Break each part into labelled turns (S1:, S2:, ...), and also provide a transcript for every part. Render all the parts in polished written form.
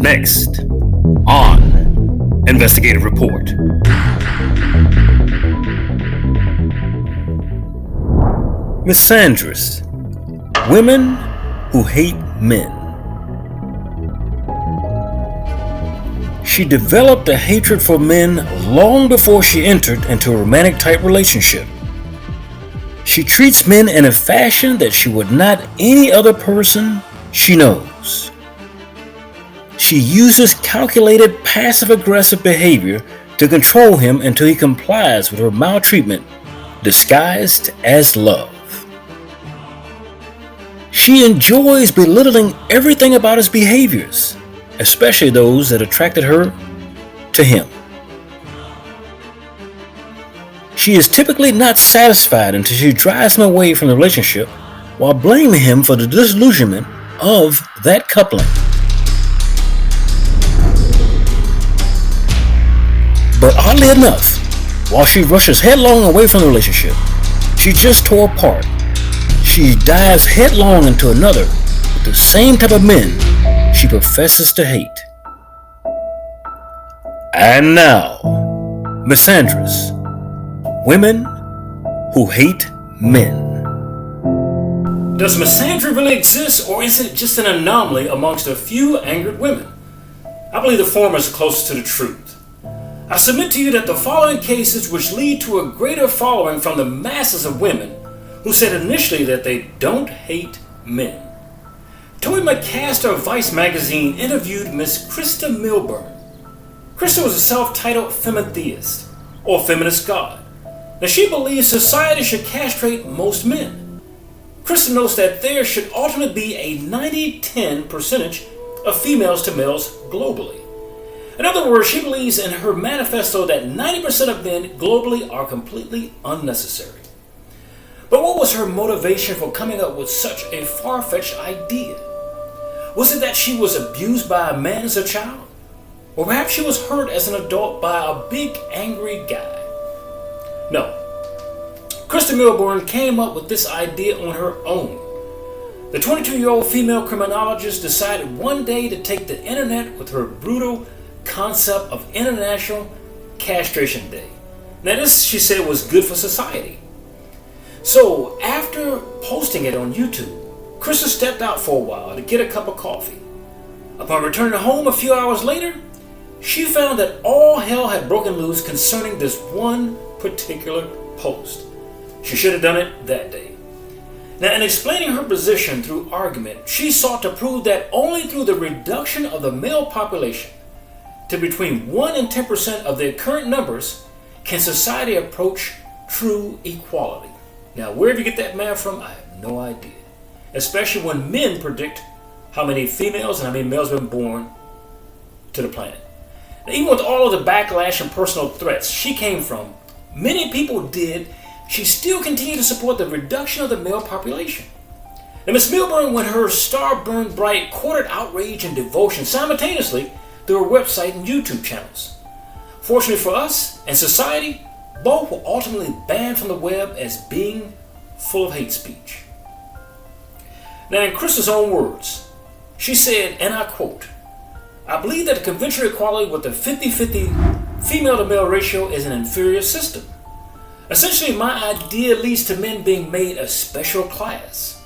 S1: Next on Investigative Report. Misandrists, women who hate men. She developed a hatred for men long before she entered into a romantic type relationship. She treats men in a fashion that she would not any other person she knows. She uses calculated passive-aggressive behavior to control him until he complies with her maltreatment, disguised as love. She enjoys belittling everything about his behaviors, especially those that attracted her to him. She is typically not satisfied until she drives him away from the relationship while blaming him for the disillusionment of that coupling. But oddly enough, while she rushes headlong away from the relationship she just tore apart, she dives headlong into another with the same type of men she professes to hate. And now, misandrists, women who hate men. Does misandry really exist, or is it just an anomaly amongst a few angered women? I believe the former is closest to the truth. I submit to you that the following cases, which lead to a greater following from the masses of women who said initially that they don't hate men. Toby McCaster of Vice magazine interviewed Miss Krista Milburn. Krista was a self-titled femintheist, or feminist god. Now she believes society should castrate most men. Krista notes that there should ultimately be a 90-10 percentage of females to males globally. In other words, she believes in her manifesto that 90% of men globally are completely unnecessary. But what was her motivation for coming up with such a far-fetched idea? Was it that she was abused by a man as a child? Or perhaps she was hurt as an adult by a big angry guy? No. Krista Milburn came up with this idea on her own. The 22-year-old female criminologist decided one day to take the internet with her brutal concept of International Castration Day. Now this, she said, was good for society. So after posting it on YouTube, Krista stepped out for a while to get a cup of coffee. Upon returning home a few hours later, she found that all hell had broken loose concerning this one particular post. She should have done it that day. Now, in explaining her position through argument, she sought to prove that only through the reduction of the male population to between 1 and 10% of their current numbers can society approach true equality. Now, wherever you get that math from, I have no idea. Especially when men predict how many females and how many males have been born to the planet. Now, even with all of the backlash and personal threats she came from, many people did, she still continued to support the reduction of the male population. Now, Ms. Milburn, when her star burned bright, courted outrage and devotion simultaneously through her website and YouTube channels. Fortunately for us and society, both were ultimately banned from the web as being full of hate speech. Now, in Krista's own words, she said, and I quote, "I believe that the conventional equality with the 50-50 female to male ratio is an inferior system. Essentially, my idea leads to men being made a special class,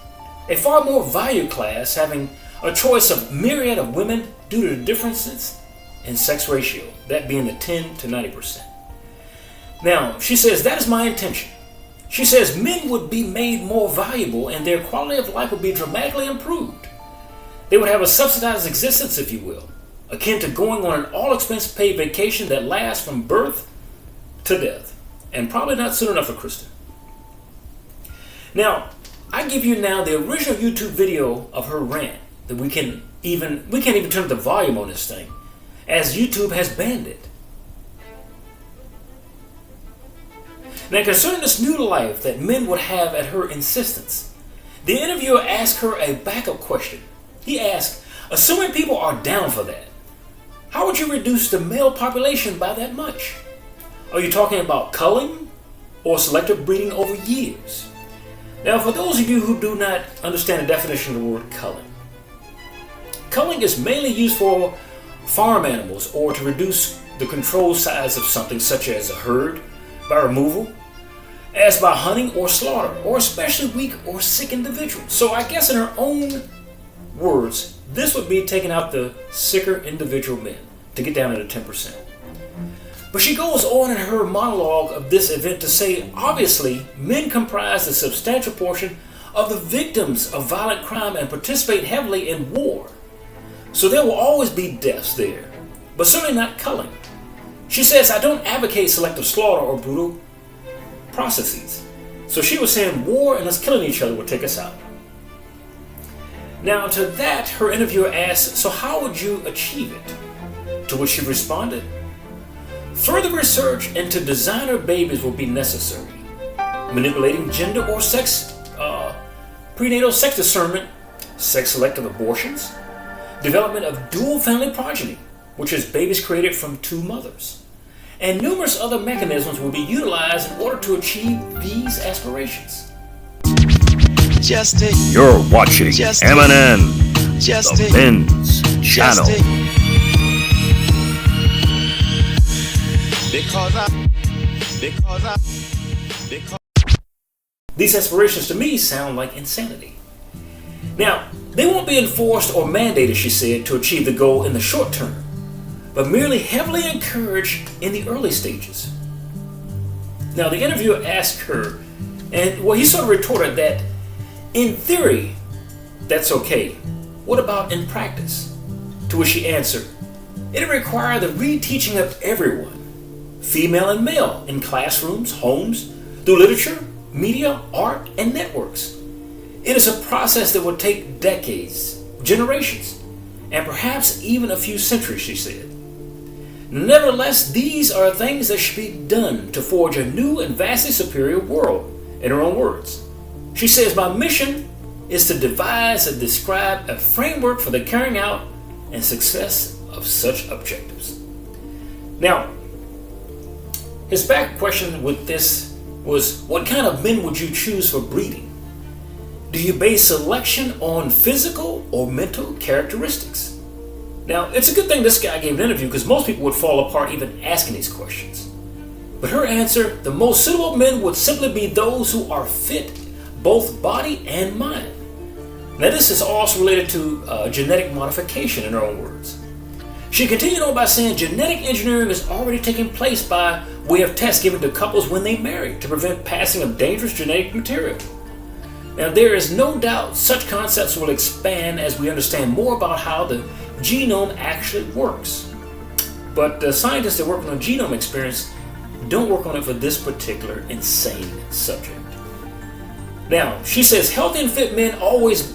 S1: a far more valued class, having a choice of myriad of women due to the differences in sex ratio, that being the 10 to 90%. Now, she says, that is my intention. She says men would be made more valuable and their quality of life would be dramatically improved. They would have a subsidized existence, if you will, akin to going on an all-expense paid vacation that lasts from birth to death. And probably not soon enough for Krista." Now, I give you now the original YouTube video of her rant that we can't even turn up the volume on this thing, as YouTube has banned it. Now, concerning this new life that men would have at her insistence, the interviewer asked her a backup question. He asked, assuming people are down for that, how would you reduce the male population by that much? Are you talking about culling or selective breeding over years? Now, for those of you who do not understand the definition of the word culling, culling is mainly used for farm animals or to reduce the controlled size of something such as a herd by removal, as by hunting or slaughter, or especially weak or sick individuals. So I guess in her own words, this would be taking out the sicker individual men to get down to the 10%. But she goes on in her monologue of this event to say, obviously, men comprise a substantial portion of the victims of violent crime and participate heavily in war. So there will always be deaths there, but certainly not culling. She says, I don't advocate selective slaughter or brutal processes. So she was saying war and us killing each other would take us out. Now to that, her interviewer asked, so how would you achieve it? To which she responded, further research into designer babies will be necessary. Manipulating gender or sex, prenatal sex discernment, sex-selective abortions, development of dual family progeny, which is babies created from two mothers, and numerous other mechanisms will be utilized in order to achieve these aspirations.
S2: You're watching MNN, the Men's Channel.
S1: These aspirations to me sound like insanity. Now, they won't be enforced or mandated, she said, to achieve the goal in the short term, but merely heavily encouraged in the early stages. Now, the interviewer asked her, and he sort of retorted that, in theory, that's okay. What about in practice? To which she answered, it'll require the reteaching of everyone, female and male, in classrooms, homes, through literature, media, art, and networks. It is a process that will take decades, generations, and perhaps even a few centuries, she said. Nevertheless, these are things that should be done to forge a new and vastly superior world, in her own words. She says, my mission is to devise and describe a framework for the carrying out and success of such objectives. Now, his back question with this was, what kind of men would you choose for breeding? Do you base selection on physical or mental characteristics? Now, it's a good thing this guy gave an interview because most people would fall apart even asking these questions. But her answer, the most suitable men would simply be those who are fit, both body and mind. Now, this is also related to genetic modification in her own words. She continued on by saying genetic engineering is already taking place by way of tests given to couples when they marry to prevent passing of dangerous genetic material. Now, there is no doubt such concepts will expand as we understand more about how the genome actually works. But the scientists that work on genome experience don't work on it for this particular insane subject. Now, she says healthy and fit men always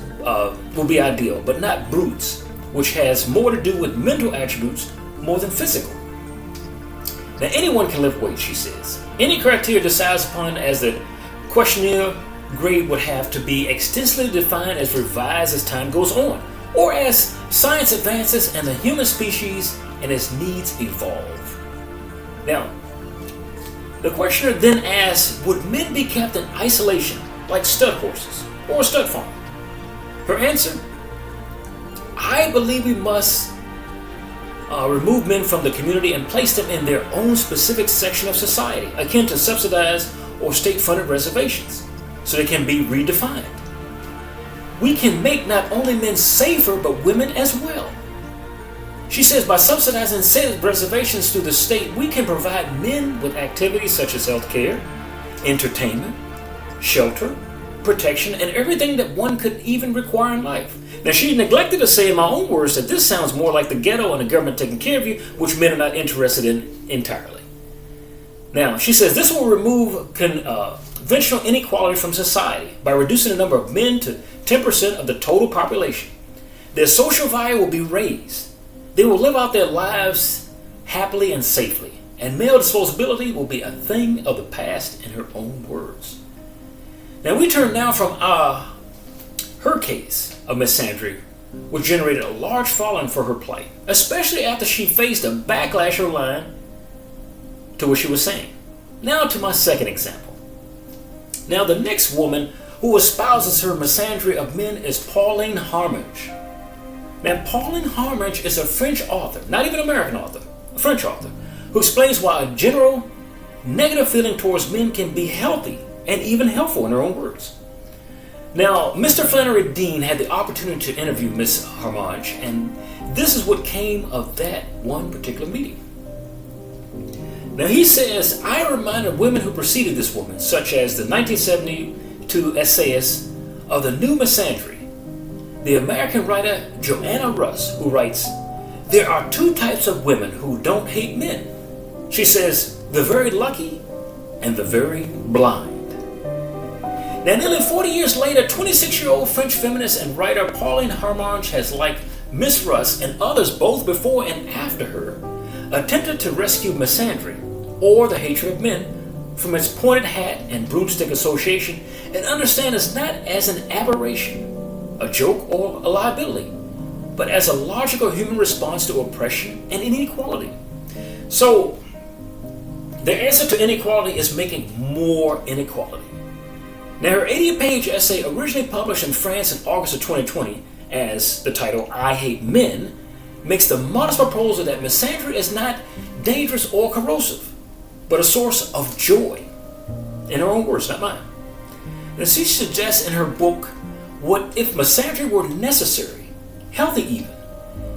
S1: will be ideal, but not brutes, which has more to do with mental attributes more than physical. Now, anyone can lift weights, she says. Any criteria decided upon as the questionnaire grade would have to be extensively defined as revised as time goes on, or as science advances and the human species and its needs evolve. Now, the questioner then asks, would men be kept in isolation like stud horses or a stud farm? Her answer, I believe we must remove men from the community and place them in their own specific section of society, akin to subsidized or state-funded reservations, so they can be redefined. We can make not only men safer, but women as well. She says by subsidizing said reservations through the state, we can provide men with activities such as health care, entertainment, shelter, protection, and everything that one could even require in life. Now, she neglected to say in my own words that this sounds more like the ghetto and the government taking care of you, which men are not interested in entirely. Now, she says this will remove conventional inequality from society by reducing the number of men to 10% of the total population. Their social value will be raised. They will live out their lives happily and safely, and male disposability will be a thing of the past, in her own words. Now, we turn now from her case of misandry, which generated a large following for her plight, especially after she faced a backlash online to what she was saying. Now to my second example. Now, the next woman who espouses her misandry of men is Pauline Harmage. Now, Pauline Harmage is a French author, not even an American author, a French author, who explains why a general negative feeling towards men can be healthy and even helpful in her own words. Now, Mr. Flannery Dean had the opportunity to interview Miss Harmage, and this is what came of that one particular meeting. Now, he says, I reminded women who preceded this woman, such as the 1972 essayist of the New Misandry, the American writer Joanna Russ, who writes, there are two types of women who don't hate men. She says, the very lucky and the very blind. Now, nearly 40 years later, 26-year-old French feminist and writer Pauline Harmage has, like Miss Russ and others both before and after her, attempted to rescue misandry, or the hatred of men, from its pointed hat and broomstick association, and understand it not as an aberration, a joke, or a liability, but as a logical human response to oppression and inequality. So, the answer to inequality is making more inequality. Now, her 80-page essay, originally published in France in August of 2020 as the title I Hate Men, makes the modest proposal that misandry is not dangerous or corrosive, but a source of joy. In her own words, not mine. And she suggests in her book, What If Misandry Were Necessary, Healthy Even.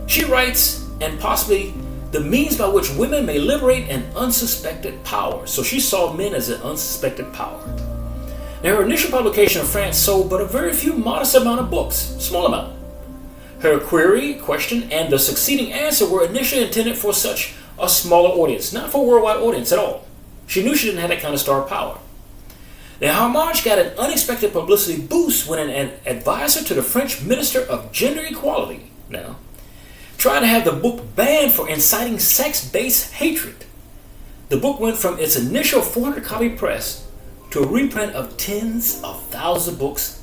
S1: She writes, and possibly the means by which women may liberate an unsuspected power. So she saw men as an unsuspected power. Now, her initial publication in France sold but a very few modest amount of books, small amount. Her query, question, and the succeeding answer were initially intended for such a smaller audience, not for a worldwide audience at all. She knew she didn't have that kind of star power. Now, Harmage got an unexpected publicity boost when an advisor to the French Minister of Gender Equality tried to have the book banned for inciting sex-based hatred. The book went from its initial 400-copy press to a reprint of tens of thousands of books,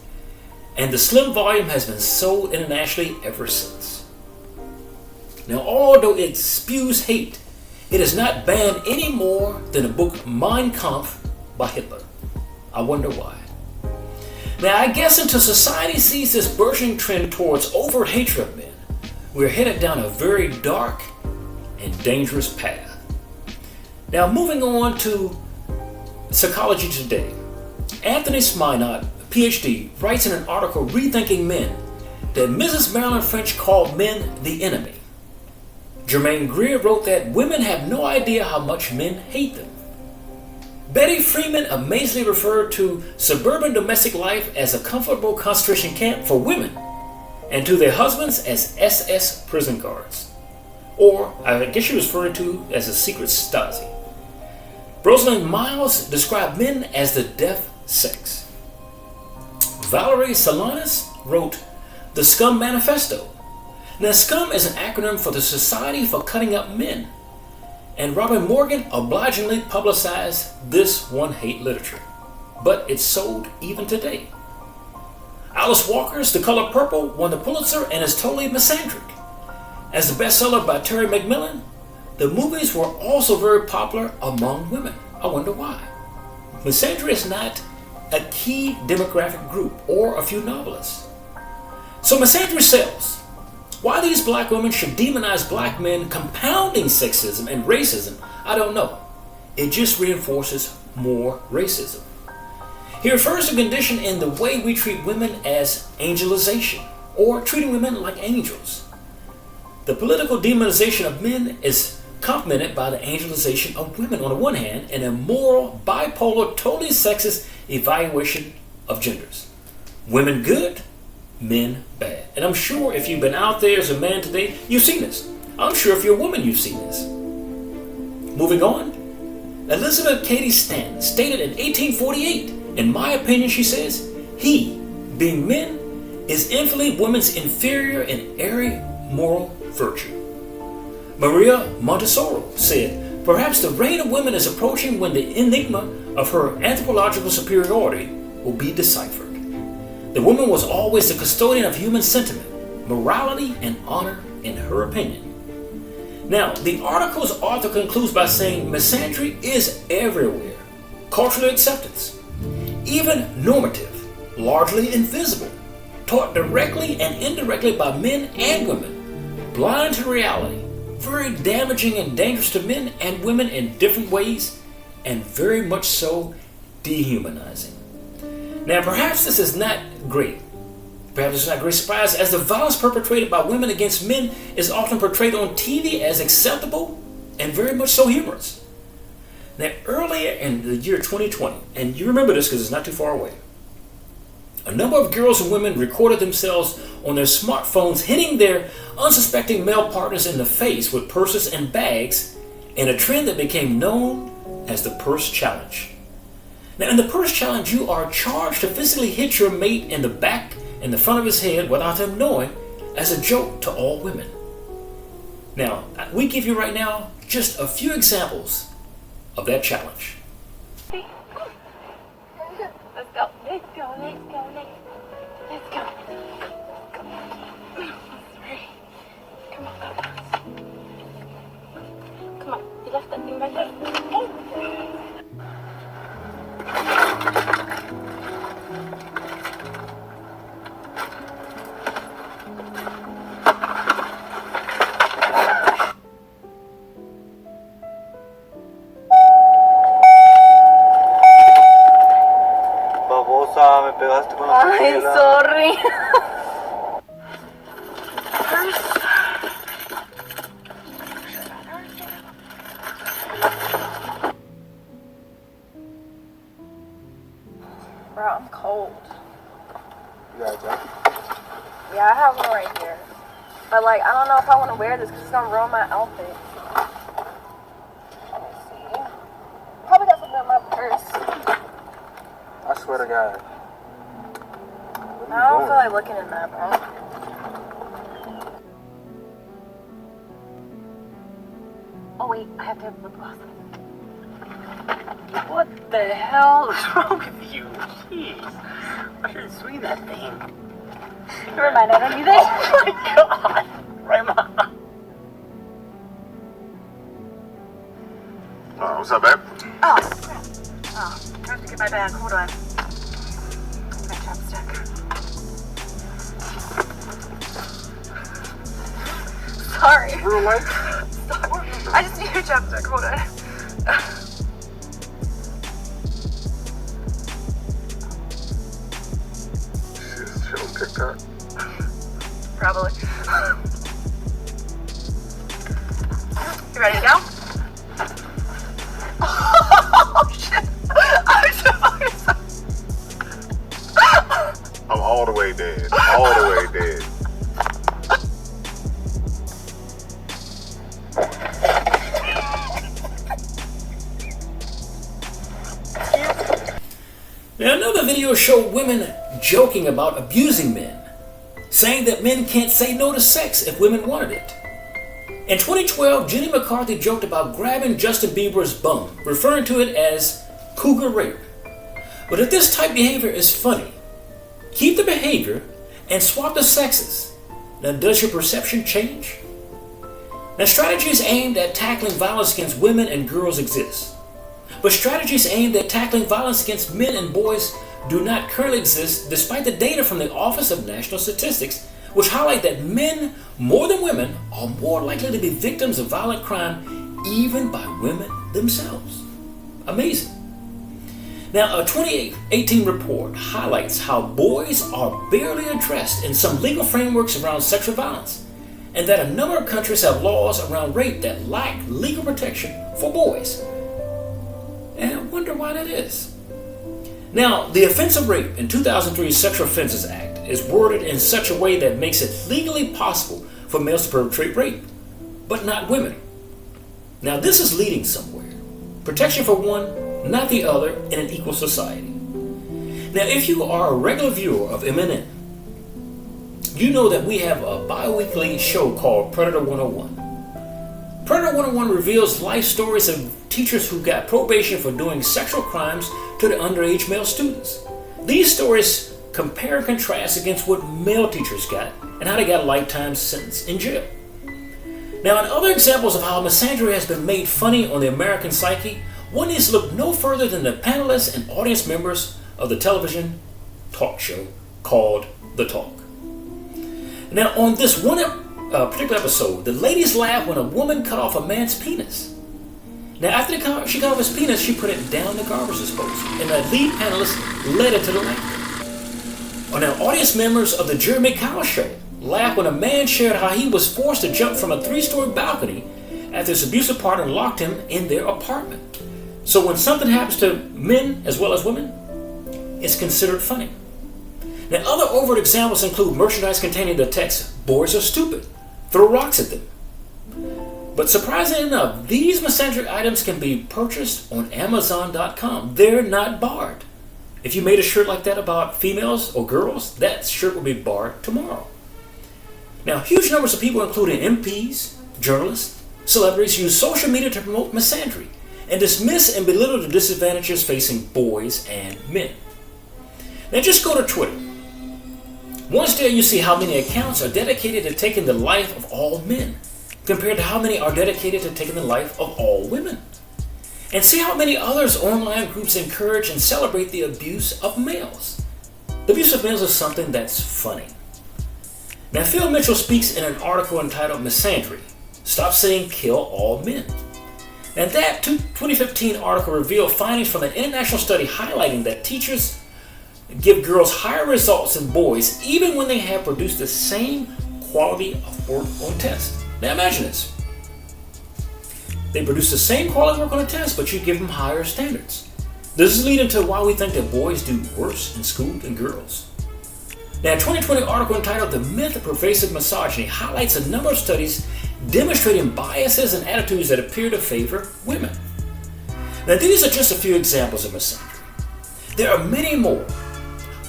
S1: and the slim volume has been sold internationally ever since. Now, although it spews hate, it is not banned any more than the book Mein Kampf by Hitler. I wonder why. Now, I guess until society sees this burgeoning trend towards overt hatred of men, we're headed down a very dark and dangerous path. Now, moving on to Psychology Today. Anthony Sminot, PhD, writes in an article, Rethinking Men, that Mrs. Marilyn French called men the enemy. Germaine Greer wrote that women have no idea how much men hate them. Betty Freeman amazingly referred to suburban domestic life as a comfortable concentration camp for women, and to their husbands as SS prison guards. Or, I guess she was referring to as a secret Stasi. Rosalind Miles described men as the deaf sex. Valerie Solanas wrote the Scum Manifesto. Now, SCUM is an acronym for the Society for Cutting Up Men, and Robin Morgan obligingly publicized this one-hate literature, but it's sold even today. Alice Walker's The Color Purple won the Pulitzer and is totally misandric. As the bestseller by Terry McMillan, the movies were also very popular among women. I wonder why. Misandry is not a key demographic group or a few novelists. So misandry sells. Why these black women should demonize black men, compounding sexism and racism, I don't know. It just reinforces more racism. He refers to condition in the way we treat women as angelization, or treating women like angels. The political demonization of men is complemented by the angelization of women on the one hand, and a moral, bipolar, totally sexist evaluation of genders. Women good, men bad. And I'm sure if you've been out there as a man today, you've seen this. I'm sure if you're a woman, you've seen this. Moving on, Elizabeth Cady Stanton stated in 1848, in my opinion, she says, he, being men, is infinitely women's inferior in every moral virtue. Maria Montessori said, perhaps the reign of women is approaching when the enigma of her anthropological superiority will be deciphered. The woman was always the custodian of human sentiment, morality, and honor, in her opinion. Now, the article's author concludes by saying misandry is everywhere. Cultural acceptance, even normative, largely invisible, taught directly and indirectly by men and women, blind to reality, very damaging and dangerous to men and women in different ways, and very much so dehumanizing. Now, perhaps this is not great. Perhaps it's not a great surprise, as the violence perpetrated by women against men is often portrayed on TV as acceptable and very much so humorous. Now, earlier in the year 2020, and you remember this because it's not too far away, a number of girls and women recorded themselves on their smartphones hitting their unsuspecting male partners in the face with purses and bags in a trend that became known as the purse challenge. Now, in the purse challenge, you are charged to physically hit your mate in the back and the front of his head without him knowing, as a joke to all women. Now, we give you right now just a few examples of that challenge.
S3: Let's go. Let's go. Let's go. Let's go. Come on. Come on. You left that thing right there.
S4: Me pegaste con la
S3: Ay, sorry. Bro, I'm cold.
S4: You got a jacket?
S3: Yeah, I have one right here. But like, I don't know if I want to wear this because it's gonna ruin my outfit. Let me see. Probably got something in my purse.
S4: I swear to God.
S3: I don't feel like looking in that, bro. Oh wait, I have to have lip gloss.
S5: What the hell is wrong with you? Jeez. I should swing that thing.
S3: Never mind, I don't need that.
S5: Oh my god. Rema.
S4: What's up, babe?
S3: Oh, crap. Oh, I have to get my bag. Hold on. My chapstick. Sorry.
S4: Real life?
S3: Sorry. I just need your chapstick. Hold on.
S4: Shit on TikTok?
S3: Probably. You ready to go? Oh, shit. I'm sorry.
S4: I'm all the way dead. All the way dead.
S1: Now, another video showed women joking about abusing men, saying that men can't say no to sex if women wanted it. In 2012, Jenny McCarthy joked about grabbing Justin Bieber's bum, referring to it as cougar rape. But if this type behavior is funny, keep the behavior and swap the sexes. Now, does your perception change? Now, strategies aimed at tackling violence against women and girls exist. But strategies aimed at tackling violence against men and boys do not currently exist, despite the data from the Office of National Statistics, which highlight that men, more than women, are more likely to be victims of violent crime, even by women themselves. Amazing. Now, a 2018 report highlights how boys are barely addressed in some legal frameworks around sexual violence, and that a number of countries have laws around rape that lack legal protection for boys. And I wonder why that is. Now, the offense of rape in 2003's Sexual Offenses Act is worded in such a way that makes it legally possible for males to perpetrate rape, but not women. Now, this is leading somewhere. Protection for one, not the other, in an equal society. Now, if you are a regular viewer of MNN, you know that we have a bi-weekly show called Predator 101. Predator 101 reveals life stories of teachers who got probation for doing sexual crimes to the underage male students. These stories compare and contrast against what male teachers got and how they got a lifetime sentence in jail. Now, in other examples of how misandry has been made funny on the American psyche, one needs to look no further than the panelists and audience members of the television talk show called The Talk. Now, on this one particular episode, the ladies laughed when a woman cut off a man's penis. Now, after she cut off his penis, she put it down the garbage disposal, and the lead panelist led it to the laughter. Now, audience members of the Jeremy Kyle show laughed when a man shared how he was forced to jump from a 3-story balcony after his abusive partner locked him in their apartment. So when something happens to men as well as women, it's considered funny. Now, other overt examples include merchandise containing the text, "Boys are stupid, throw rocks at them." But surprisingly enough, these misandry items can be purchased on Amazon.com. They're not barred. If you made a shirt like that about females or girls, that shirt will be barred tomorrow. Now, huge numbers of people, including MPs, journalists, celebrities, use social media to promote misandry and dismiss and belittle the disadvantages facing boys and men. Now, just go to Twitter. Once there, you see how many accounts are dedicated to taking the life of all men, compared to how many are dedicated to taking the life of all women. And see how many others online groups encourage and celebrate the abuse of males. The abuse of males is something that's funny. Now, Phil Mitchell speaks in an article entitled "Misandry: Stop Saying Kill All Men." And that 2015 article revealed findings from an international study highlighting that teachers give girls higher results than boys even when they have produced the same quality of work on tests. Now imagine this. They produce the same quality work on a test, but you give them higher standards. This is leading to why we think that boys do worse in school than girls. Now, a 2020 article entitled "The Myth of Pervasive Misogyny" highlights a number of studies demonstrating biases and attitudes that appear to favor women. Now, these are just a few examples of misandry. There are many more.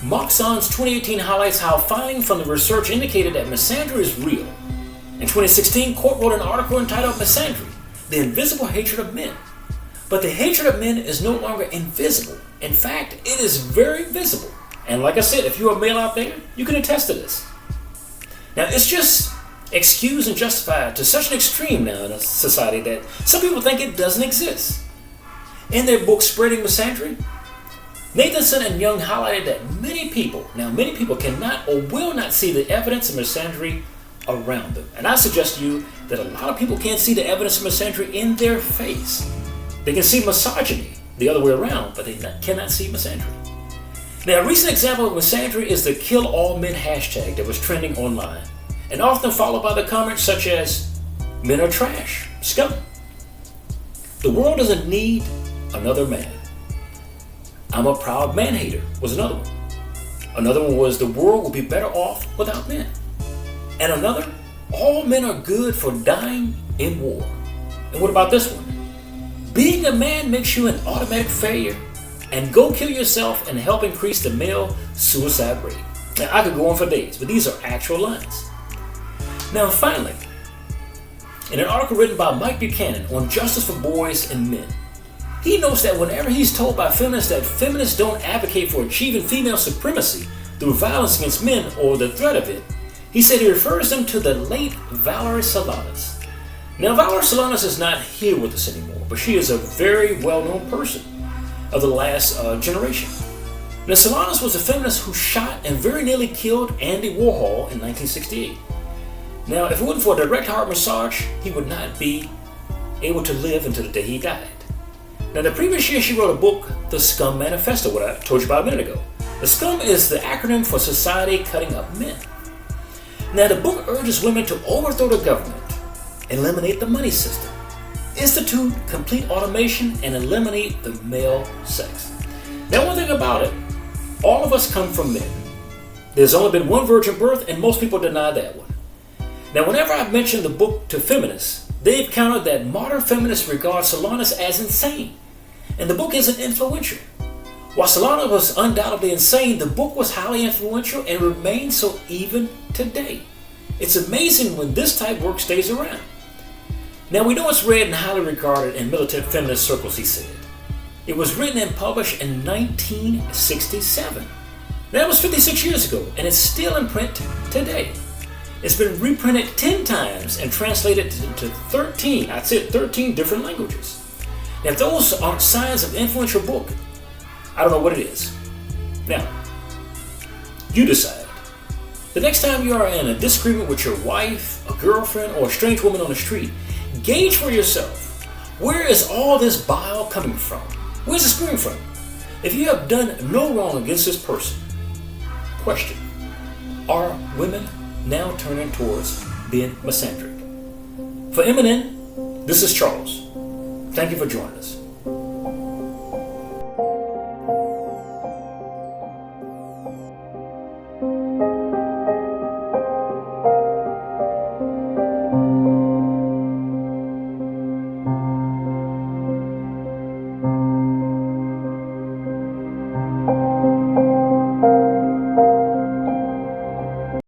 S1: Moxon's 2018 highlights how findings from the research indicated that misandry is real. In 2016, Court wrote an article entitled "Misandry: The Invisible Hatred of Men." But the hatred of men is no longer invisible. In fact, it is very visible. And like I said, if you're a male out there, you can attest to this. Now, it's just excused and justified to such an extreme now in a society that some people think it doesn't exist. In their book, Spreading Misandry, Nathanson and Young highlighted that many people cannot or will not see the evidence of misandry around them. And I suggest to you that a lot of people can't see the evidence of misandry in their face. They can see misogyny the other way around, but they cannot see misandry. Now, a recent example of misandry is the "Kill All Men" hashtag that was trending online, and often followed by the comments such as, "Men are trash, scum. The world doesn't need another man. I'm a proud man hater" was another one. Another one was, "The world will be better off without men." And another, "All men are good for dying in war." And what about this one? "Being a man makes you an automatic failure, and go kill yourself and help increase the male suicide rate." Now, I could go on for days, but these are actual lines. Now, finally, in an article written by Mike Buchanan on justice for boys and men, he notes that whenever he's told by feminists that feminists don't advocate for achieving female supremacy through violence against men or the threat of it, he said he refers them to the late Valerie Solanas. Now, Valerie Solanas is not here with us anymore, but she is a very well-known person of the last generation. Now, Solanas was a feminist who shot and very nearly killed Andy Warhol in 1968. Now, if it wasn't for a direct heart massage, he would not be able to live until the day he died. Now, the previous year she wrote a book, The Scum Manifesto, what I told you about a minute ago. The scum is the acronym for Society Cutting Up Men. Now, the book urges women to overthrow the government, eliminate the money system, institute complete automation, and eliminate the male sex. Now, one thing about it, all of us come from men. There's only been one virgin birth, and most people deny that one. Now, whenever I've mentioned the book to feminists, they've countered that modern feminists regard Solanas as insane, and the book isn't influential. While Solanas was undoubtedly insane, the book was highly influential and remains so even today. It's amazing when this type of work stays around. Now, we know it's read and highly regarded in militant feminist circles, he said. It was written and published in 1967. That was 56 years ago, and it's still in print today. It's been reprinted 10 times and translated into 13 different languages. Now, if those aren't signs of influential book, I don't know what it is. Now, you decide. The next time you are in a disagreement with your wife, a girlfriend, or a strange woman on the street, gauge for yourself, where is all this bile coming from? Where's it spewing from? If you have done no wrong against this person, question, are women now turning towards being misandric? For MNN, this is Charles. Thank you for joining us.